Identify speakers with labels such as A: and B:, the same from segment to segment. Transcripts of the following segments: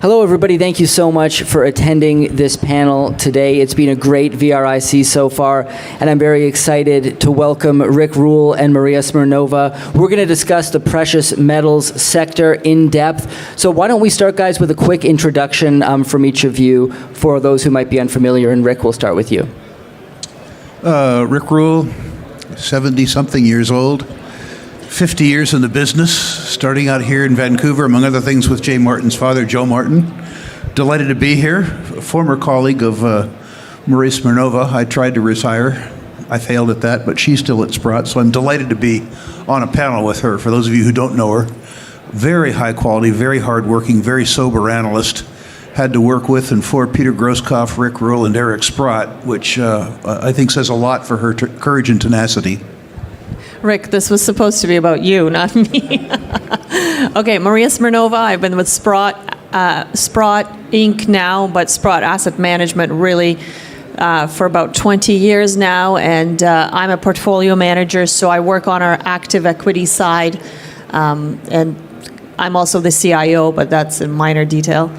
A: Hello, everybody. Thank you so much for attending this panel today. It's been a great VRIC so far, and I'm very excited to welcome Rick Rule and Maria Smirnova. We're going to discuss the precious metals sector in depth. So why don't we start, guys, with a quick introduction from each of you for those who might be unfamiliar, and Rick, we'll start with you.
B: Rick Rule, 70-something years old, 50 years in the business, starting out here in Vancouver, among other things, with Jay Martin's father, Joe Martin. Delighted to be here. A former colleague of Maria Smirnova. I tried to retire. I failed at that, but she's still at Sprott, so I'm delighted to be on a panel with her. For those of you who don't know her, very high quality, very hardworking, very sober analyst. Had to work with and for Peter Grosskopf, Rick Rule, and Eric Sprott, which I think says a lot for her courage and tenacity.
C: Rick, this was supposed to be about you, not me. Okay, Maria Smirnova. I've been with Sprott Inc. now, but Sprott Asset Management really for about 20 years now, and I'm a portfolio manager, so I work on our active equity side, and I'm also the CIO, but that's a minor detail.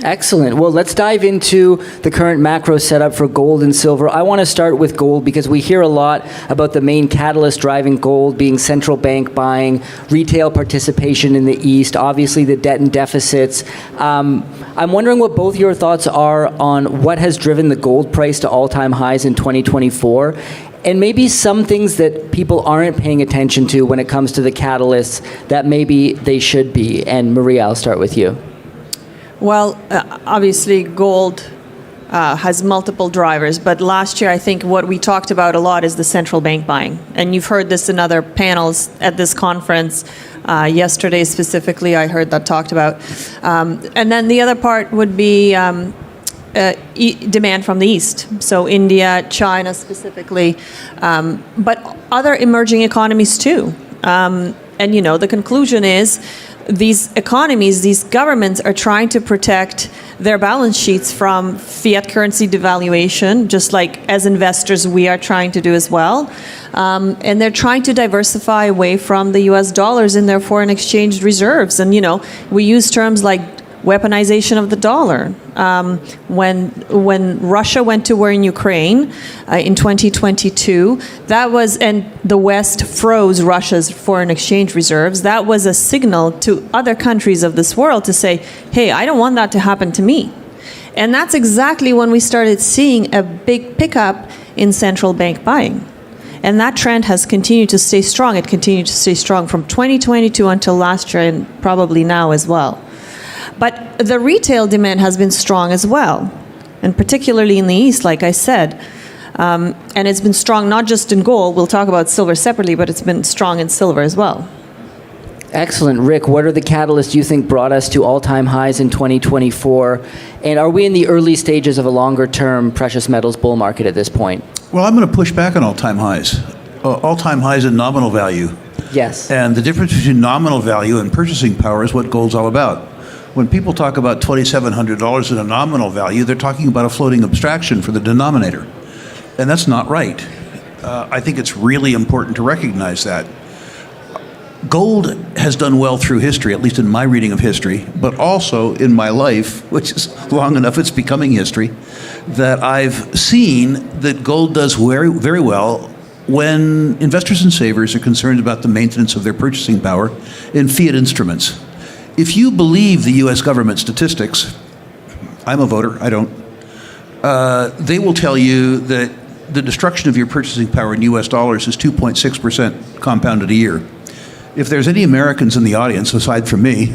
A: Excellent. Well, let's dive into the current macro setup for gold and silver. I want to start with gold because we hear a lot about the main catalyst driving gold being central bank buying, retail participation in the East, obviously the debt and deficits. I'm wondering what both your thoughts are on what has driven the gold price to all-time highs in 2024, and maybe some things that people aren't paying attention to when it comes to the catalysts that maybe they should be. And Maria, I'll start with you.
C: Well, obviously, gold has multiple drivers, but last year I think what we talked about a lot is the central bank buying. And you've heard this in other panels at this conference. Yesterday specifically, I heard that talked about. And then the other part would be demand from the East, so India, China specifically, but other emerging economies too. And, you know, the conclusion is these economies, these governments are trying to protect their balance sheets from fiat currency devaluation, just like as investors we are trying to do as well. And they're trying to diversify away from the US dollars in their foreign exchange reserves. And, you know, we use terms like weaponization of the dollar. When Russia went to war in Ukraine in 2022, that was, and the West froze Russia's foreign exchange reserves, that was a signal to other countries of this world to say, hey, I don't want that to happen to me. And that's exactly when we started seeing a big pickup in central bank buying. And that trend has continued to stay strong. It continued to stay strong from 2022 until last year, and probably now as well. But the retail demand has been strong as well, and particularly in the East, like I said. And it's been strong not just in gold. We'll talk about silver separately, but it's been strong in silver as well.
A: Excellent. Rick, what are the catalysts you think brought us to all-time highs in 2024? And are we in the early stages of a longer-term precious metals bull market at this point?
B: Well, I'm going to push back on all-time highs. All-time highs in nominal value.
A: Yes.
B: And the difference between nominal value and purchasing power is what gold's all about. When people talk about $2,700 in a nominal value, they're talking about a floating abstraction for the denominator. And that's not right. I think it's really important to recognize that. Gold has done well through history, at least in my reading of history, but also in my life, which is long enough it's becoming history, that I've seen that gold does very, very well when investors and savers are concerned about the maintenance of their purchasing power in fiat instruments. If you believe the U.S. government statistics, I'm a voter, I don't, they will tell you that the destruction of your purchasing power in U.S. dollars is 2.6% compounded a year. If there's any Americans in the audience, aside from me,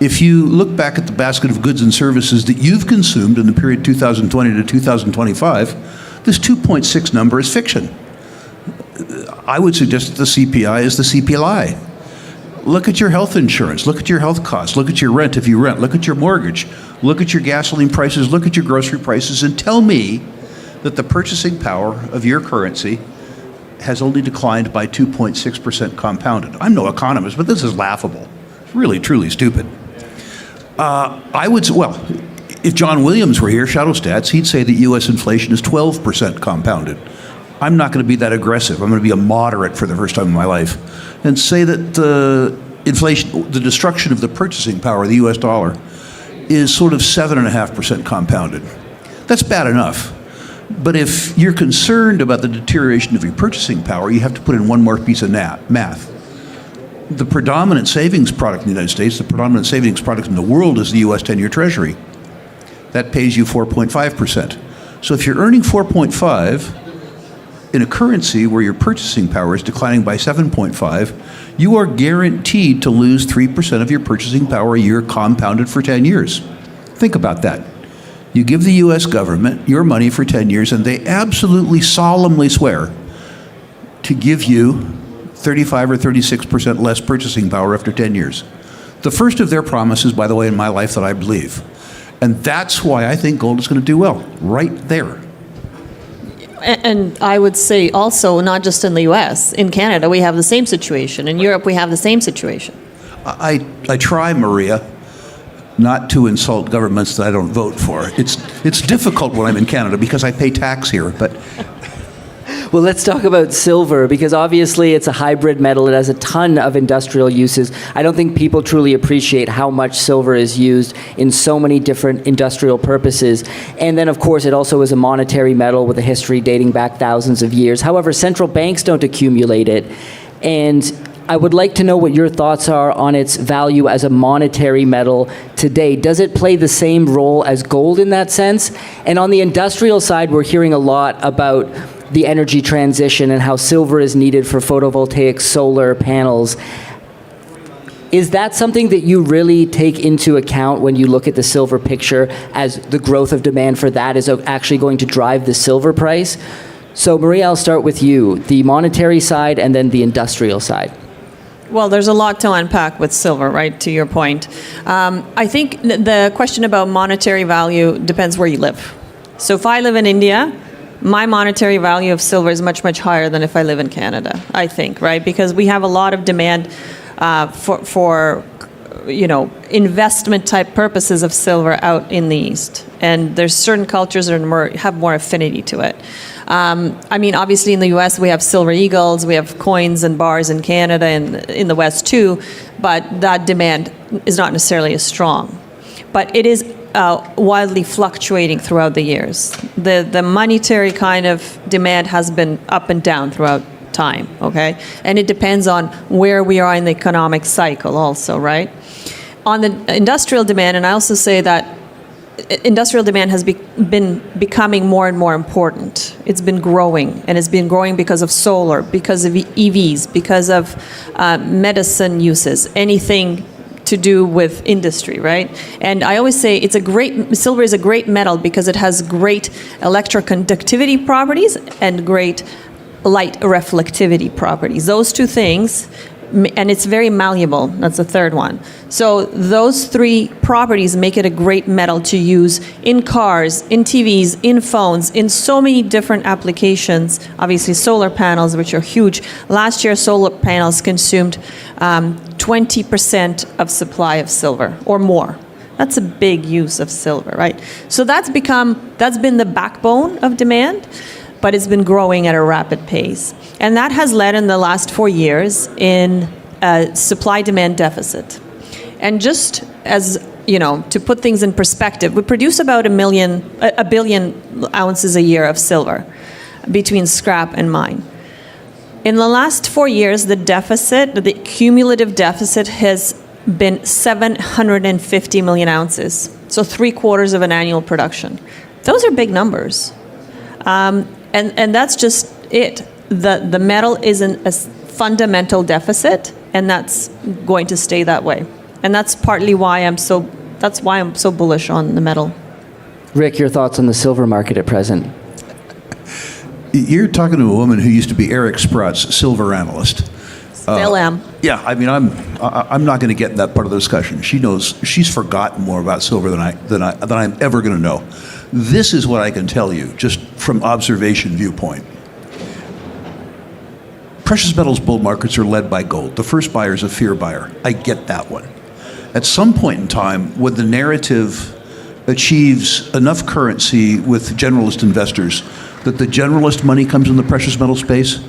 B: if you look back at the basket of goods and services that you've consumed in the period 2020 to 2025, this 2.6 number is fiction. I would suggest that the CPI is the CPI. Look at your health insurance, look at your health costs, look at your rent if you rent, look at your mortgage, look at your gasoline prices, look at your grocery prices, and tell me that the purchasing power of your currency has only declined by 2.6% compounded. I'm no economist, but this is laughable. It's really, truly stupid. I would say, well, if John Williams were here, Shadow Stats, he'd say that U.S. inflation is 12% compounded. I'm not going to be that aggressive. I'm going to be a moderate for the first time in my life and say that the inflation, the destruction of the purchasing power of the U.S. dollar is sort of 7.5% compounded. That's bad enough. But if you're concerned about the deterioration of your purchasing power, you have to put in one more piece of math. The predominant savings product in the United States, the predominant savings product in the world is the U.S. 10-year Treasury. That pays you 4.5%. So if you're earning 4.5 in a currency where your purchasing power is declining by 7.5, you are guaranteed to lose 3% of your purchasing power a year compounded for 10 years. Think about that. You give the U.S. government your money for 10 years, and they absolutely solemnly swear to give you 35 or 36% less purchasing power after 10 years. The first of their promises, by the way, in my life that I believe. And that's why I think gold is going to do well, right there.
C: And I would say also, not just in the U.S., in Canada, we have the same situation. In Europe, we have the same situation.
B: I try, Maria, not to insult governments that I don't vote for. It's difficult when I'm in Canada because I pay tax here, but...
A: Well, let's talk about silver, because obviously it's a hybrid metal. It has a ton of industrial uses. I don't think people truly appreciate how much silver is used in so many different industrial purposes. And then, of course, it also is a monetary metal with a history dating back thousands of years. However, central banks don't accumulate it. And I would like to know what your thoughts are on its value as a monetary metal today. Does it play the same role as gold in that sense? And on the industrial side, we're hearing a lot about the energy transition and how silver is needed for photovoltaic solar panels. Is that something that you really take into account when you look at the silver picture, as the growth of demand for that is actually going to drive the silver price? So Maria, I'll start with you, the monetary side and then the industrial side.
C: Well, there's a lot to unpack with silver, right, to your point. I think the question about monetary value depends where you live. So if I live in India, my monetary value of silver is much, much higher than if I live in Canada, I think, right? Because we have a lot of demand for investment type purposes of silver out in the East. And there's certain cultures that have more affinity to it. Obviously in the US we have silver eagles, we have coins and bars in Canada and in the West too, but that demand is not necessarily as strong. But it is wildly fluctuating throughout the years. The monetary kind of demand has been up and down throughout time, okay? And it depends on where we are in the economic cycle also, right? On the industrial demand, and I also say that industrial demand has been becoming more and more important. It's been growing, and it's been growing because of solar, because of EVs, because of medicine uses, anything to do with industry, right? And I always say silver is a great metal because it has great electroconductivity properties and great light reflectivity properties. Those two things, and it's very malleable. That's the third one. So those three properties make it a great metal to use in cars, in TVs, in phones, in so many different applications. Obviously, solar panels, which are huge. Last year, solar panels consumed 20% of supply of silver or more. That's a big use of silver, right? So that's been the backbone of demand, but it's been growing at a rapid pace. And that has led in the last 4 years in a supply-demand deficit. And just as, to put things in perspective, we produce about a billion ounces a year of silver between scrap and mine. In the last 4 years, the cumulative deficit has been 750 million ounces. So 3/4 of an annual production. Those are big numbers. And that's just it. The metal is in a fundamental deficit, and that's going to stay that way. And that's partly why I'm so bullish on the metal.
A: Rick, your thoughts on the silver market at present?
B: You're talking to a woman who used to be Eric Sprott's silver analyst.
C: Still am.
B: Yeah, I'm not going to get in that part of the discussion. She's forgotten more about silver than I'm ever going to know. This is what I can tell you, just from observation viewpoint. Precious metals bull markets are led by gold. The first buyer is a fear buyer. I get that one. At some point in time, when the narrative achieves enough currency with generalist investors that the generalist money comes in the precious metal space,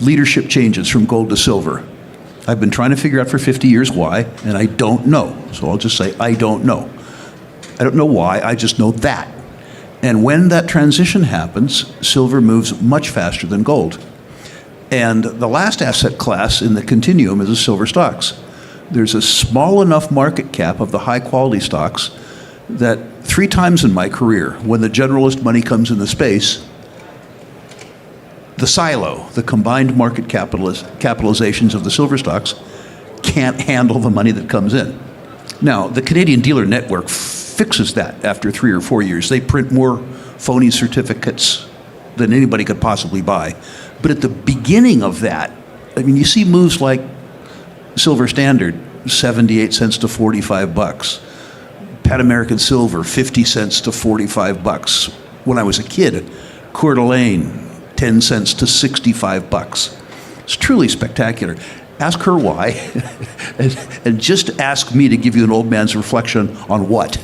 B: leadership changes from gold to silver. I've been trying to figure out for 50 years why, and I don't know. So I'll just say I don't know. I don't know why, I just know that. And when that transition happens, silver moves much faster than gold. And the last asset class in the continuum is the silver stocks. There's a small enough market cap of the high quality stocks that 3 times in my career, when the generalist money comes in the space, the silo, the combined market capitalizations of the silver stocks, can't handle the money that comes in. Now, the Canadian Dealer Network fixes that after 3 or 4 years. They print more phony certificates than anybody could possibly buy. But at the beginning of that, I mean, you see moves like Silver Standard, 78 cents to 45 bucks. Pan American Silver, 50 cents to 45 bucks. When I was a kid, Coeur d'Alene, 10 cents to 65 bucks. It's truly spectacular. Ask her why, and just ask me to give you an old man's reflection on what.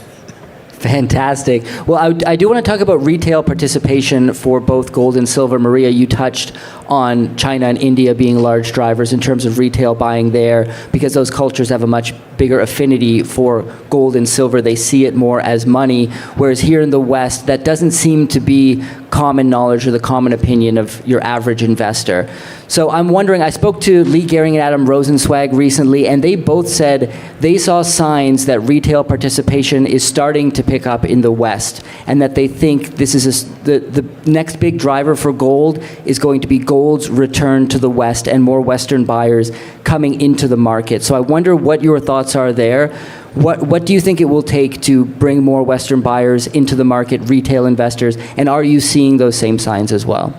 A: Fantastic. Well, I do want to talk about retail participation for both gold and silver. Maria, you touched on China and India being large drivers in terms of retail buying there, because those cultures have a much bigger affinity for gold and silver. They see it more as money, whereas here in the West, that doesn't seem to be common knowledge or the common opinion of your average investor. So I'm wondering, I spoke to Lee Gehring and Adam Rosenzweig recently, and they both said they saw signs that retail participation is starting to pick up in the West, and that they think this is the next big driver for gold is going to be gold's return to the West and more Western buyers coming into the market. So I wonder what your thoughts are there. What do you think it will take to bring more Western buyers into the market, retail investors, and are you seeing those same signs as well?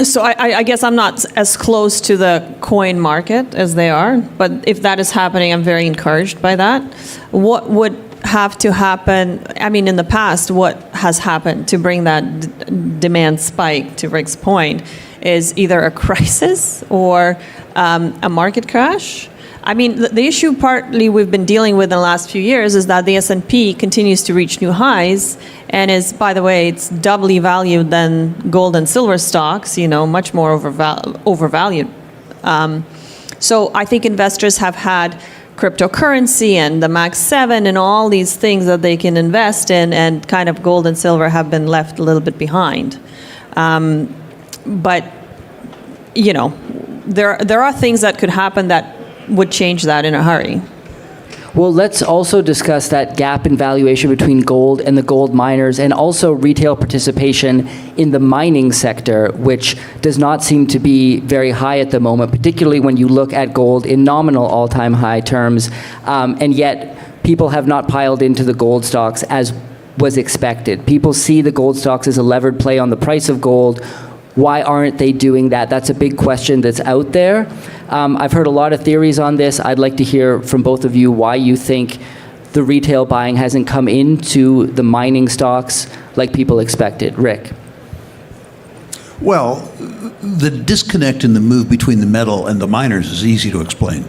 C: So I guess I'm not as close to the coin market as they are, but if that is happening, I'm very encouraged by that. What would have to happen, I mean, in the past, what has happened to bring that demand spike, to Rick's point, is either a crisis or a market crash. I mean, the issue partly we've been dealing with in the last few years is that the S&P continues to reach new highs and is, by the way, it's doubly valued than gold and silver stocks, you know, much more overvalued. So I think investors have had cryptocurrency and the Max 7 and all these things that they can invest in, and kind of gold and silver have been left a little bit behind. But, you know, there are things that could happen that would change that in a hurry.
A: Well, let's also discuss that gap in valuation between gold and the gold miners, and also retail participation in the mining sector, which does not seem to be very high at the moment, particularly when you look at gold in nominal all-time high terms, and yet people have not piled into the gold stocks as was expected. People see the gold stocks as a levered play on the price of gold. Why aren't they doing that? That's a big question that's out there. I've heard a lot of theories on this. I'd like to hear from both of you why you think the retail buying hasn't come into the mining stocks like people expected. Rick?
B: Well, the disconnect in the move between the metal and the miners is easy to explain.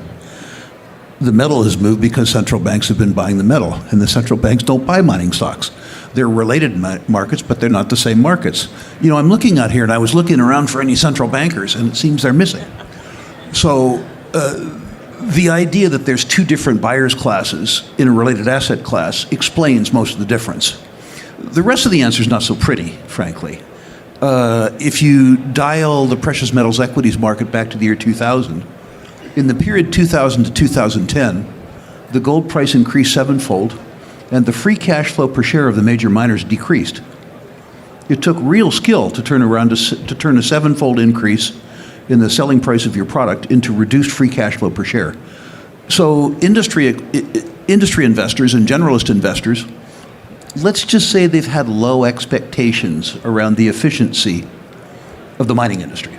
B: The metal has moved because central banks have been buying the metal, and the central banks don't buy mining stocks. They're related markets, but they're not the same markets. You know, I'm looking out here, and I was looking around for any central bankers, and it seems they're missing. So the idea that there's 2 different buyers classes in a related asset class explains most of the difference. The rest of the answer is not so pretty, frankly. If you dial the precious metals equities market back to the year 2000, in the period 2000 to 2010, the gold price increased 7-fold, and the free cash flow per share of the major miners decreased. It took real skill to turn a 7-fold increase in the selling price of your product into reduced free cash flow per share. So industry investors and generalist investors, let's just say they've had low expectations around the efficiency of the mining industry.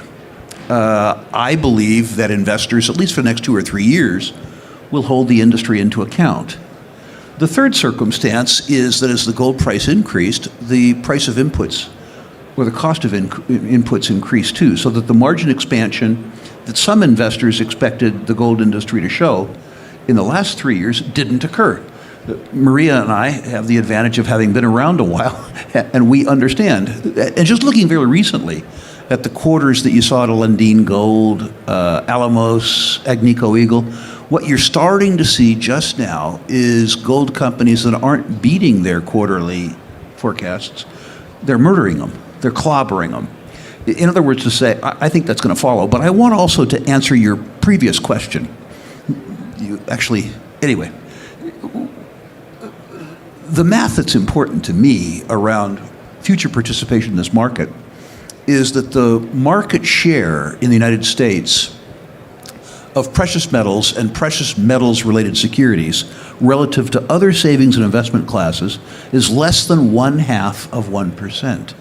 B: I believe that investors, at least for the next 2 or 3 years, will hold the industry into account. The third circumstance is that as the gold price increased, the price of inputs, or the cost of inputs, increased too, so that the margin expansion that some investors expected the gold industry to show in the last 3 years didn't occur. Maria and I have the advantage of having been around a while, and we understand. And just looking very recently at the quarters that you saw at Lundin Gold, Alamos, Agnico Eagle, What you're starting to see just now is gold companies that aren't beating their quarterly forecasts. They're murdering them. They're clobbering them. In other words, to say, I think that's going to follow. But I want also to answer your previous question. Anyway, the math that's important to me around future participation in this market is that the market share in the United States of precious metals and precious metals related securities relative to other savings and investment classes is less than 0.5%.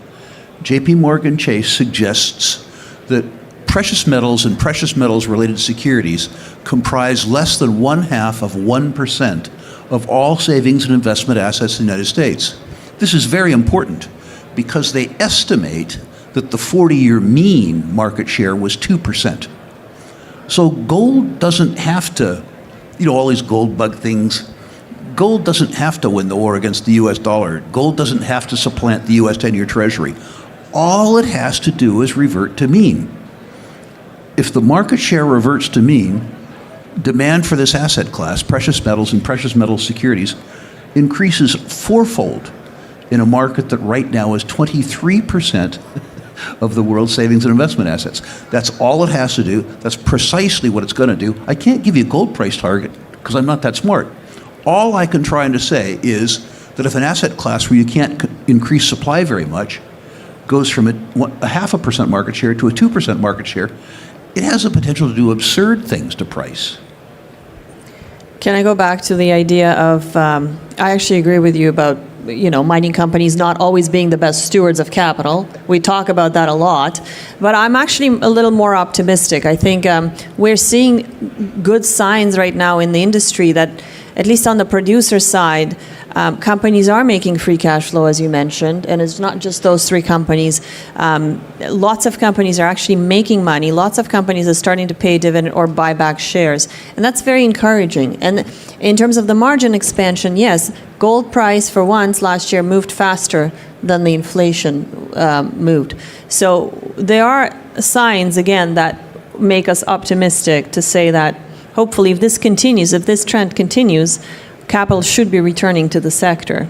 B: JP Morgan Chase suggests that precious metals and precious metals related securities comprise less than 0.5% of all savings and investment assets in the United States. This is very important because they estimate that the 40-year mean market share was 2%. So gold doesn't have to, all these gold bug things, gold doesn't have to win the war against the US dollar. Gold doesn't have to supplant the US 10-year treasury. All it has to do is revert to mean. If the market share reverts to mean, demand for this asset class, precious metals and precious metal securities, increases fourfold in a market that right now is 23% of the world's savings and investment assets. That's all it has to do. That's precisely what it's going to do. I can't give you a gold price target because I'm not that smart. All I can try to say is that if an asset class where you can't increase supply very much goes from a 0.5% market share to a 2% market share, it has the potential to do absurd things to price.
C: Can I go back to the idea of, I actually agree with you about, mining companies not always being the best stewards of capital. We talk about that a lot. But I'm actually a little more optimistic. I think we're seeing good signs right now in the industry that, at least on the producer side, companies are making free cash flow, as you mentioned, and it's not just those three companies. Lots of companies are actually making money. Lots of companies are starting to pay dividend or buy back shares, and that's very encouraging. And in terms of the margin expansion, yes, gold price for once last year moved faster than the inflation moved. So there are signs, again, that make us optimistic to say that hopefully if this continues, if this trend continues, capital should be returning to the sector.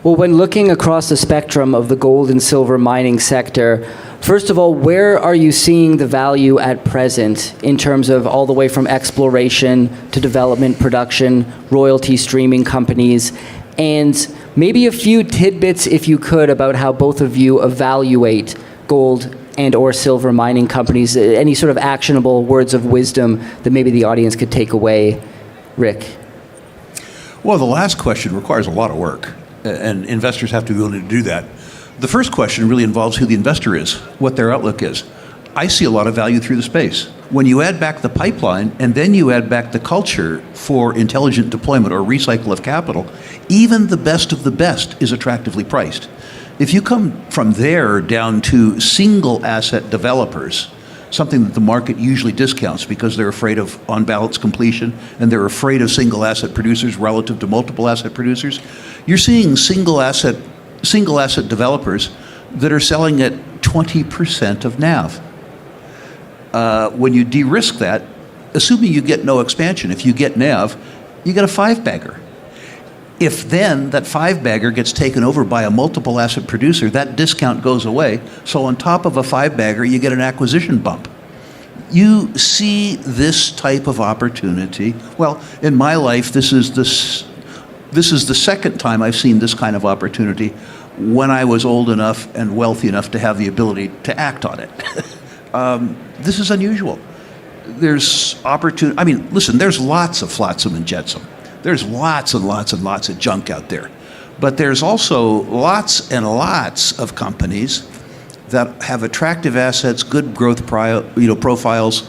A: Well, when looking across the spectrum of the gold and silver mining sector, first of all, where are you seeing the value at present in terms of all the way from exploration to development, production, royalty streaming companies, and maybe a few tidbits, if you could, about how both of you evaluate gold and or silver mining companies, any sort of actionable words of wisdom that maybe the audience could take away. Rick?
B: Well, the last question requires a lot of work, and investors have to be willing to do that. The first question really involves who the investor is, what their outlook is. I see a lot of value through the space. When you add back the pipeline and then you add back the culture for intelligent deployment or recycle of capital, even the best of the best is attractively priced. If you come from there down to single asset developers, something that the market usually discounts because they're afraid of on-balance completion and they're afraid of single asset producers relative to multiple asset producers, you're seeing single asset developers that are selling at 20% of NAV. When you de-risk that, assuming you get no expansion, if you get NAV, you get a five-bagger. If then that five-bagger gets taken over by a multiple asset producer, that discount goes away. So on top of a five-bagger, you get an acquisition bump. You see this type of opportunity. Well, in my life, this is the second time I've seen this kind of opportunity when I was old enough and wealthy enough to have the ability to act on it. This is unusual. There's opportunity. I mean, listen, there's lots of flotsam and jetsam. There's lots and lots and lots of junk out there. But there's also lots and lots of companies that have attractive assets, good growth profiles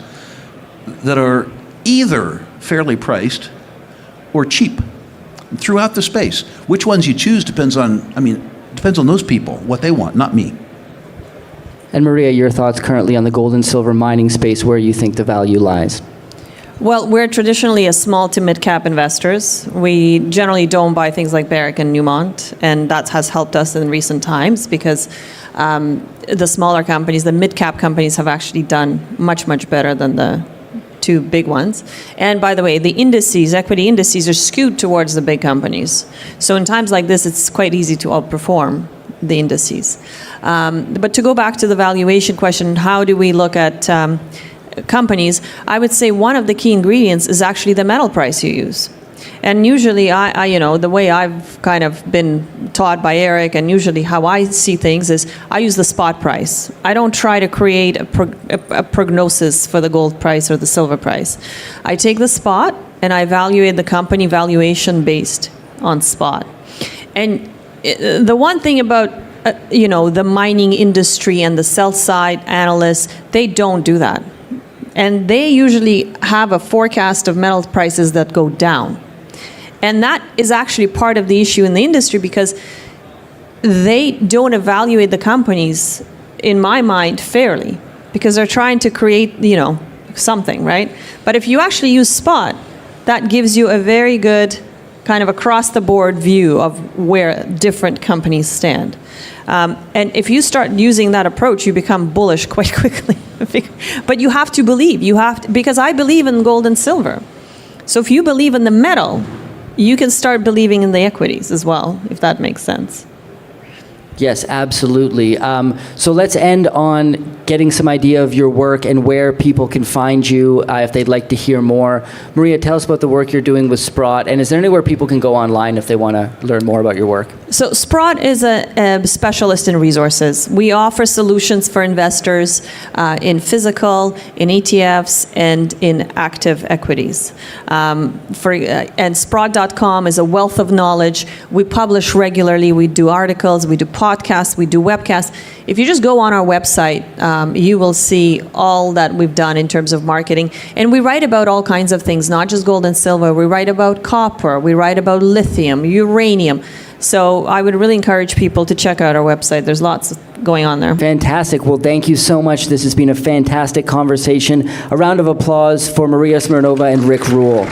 B: that are either fairly priced or cheap throughout the space. Which ones you choose depends on those people, what they want, not me.
A: And Maria, your thoughts currently on the gold and silver mining space, where you think the value lies?
C: Well, we're traditionally a small to mid-cap investors. We generally don't buy things like Barrick and Newmont, and that has helped us in recent times because the smaller companies, the mid-cap companies, have actually done much, much better than the two big ones. And by the way, the indices, equity indices, are skewed towards the big companies. So in times like this, it's quite easy to outperform the indices. But to go back to the valuation question, how do we look at companies? I would say one of the key ingredients is actually the metal price you use. And usually, I the way I've kind of been taught by Eric, and usually how I see things is I use the spot price. I don't try to create a prognosis for the gold price or the silver price. I take the spot and I evaluate the company valuation based on spot. And the one thing about the mining industry and the sell side analysts, they don't do that. And they usually have a forecast of metal prices that go down. And that is actually part of the issue in the industry, because they don't evaluate the companies, in my mind, fairly, because they're trying to create, something, right? But if you actually use spot, that gives you a very good kind of across-the-board view of where different companies stand. And if you start using that approach, you become bullish quite quickly. But you have to believe. Because I believe in gold and silver. So if you believe in the metal, you can start believing in the equities as well, if that makes sense.
A: Yes, absolutely. So let's end on getting some idea of your work and where people can find you if they'd like to hear more. Maria, tell us about the work you're doing with Sprott, and is there anywhere people can go online if they want to learn more about your work?
C: So Sprott is a specialist in resources. We offer solutions for investors in physical, in ETFs, and in active equities. And Sprott.com is a wealth of knowledge. We publish regularly. We do articles. We do podcasts. We do webcasts. If you just go on our website, you will see all that we've done in terms of marketing. And we write about all kinds of things, not just gold and silver. We write about copper. We write about lithium, uranium. So I would really encourage people to check out our website. There's lots going on there.
A: Fantastic. Well, thank you so much. This has been a fantastic conversation. A round of applause for Maria Smirnova and Rick Rule.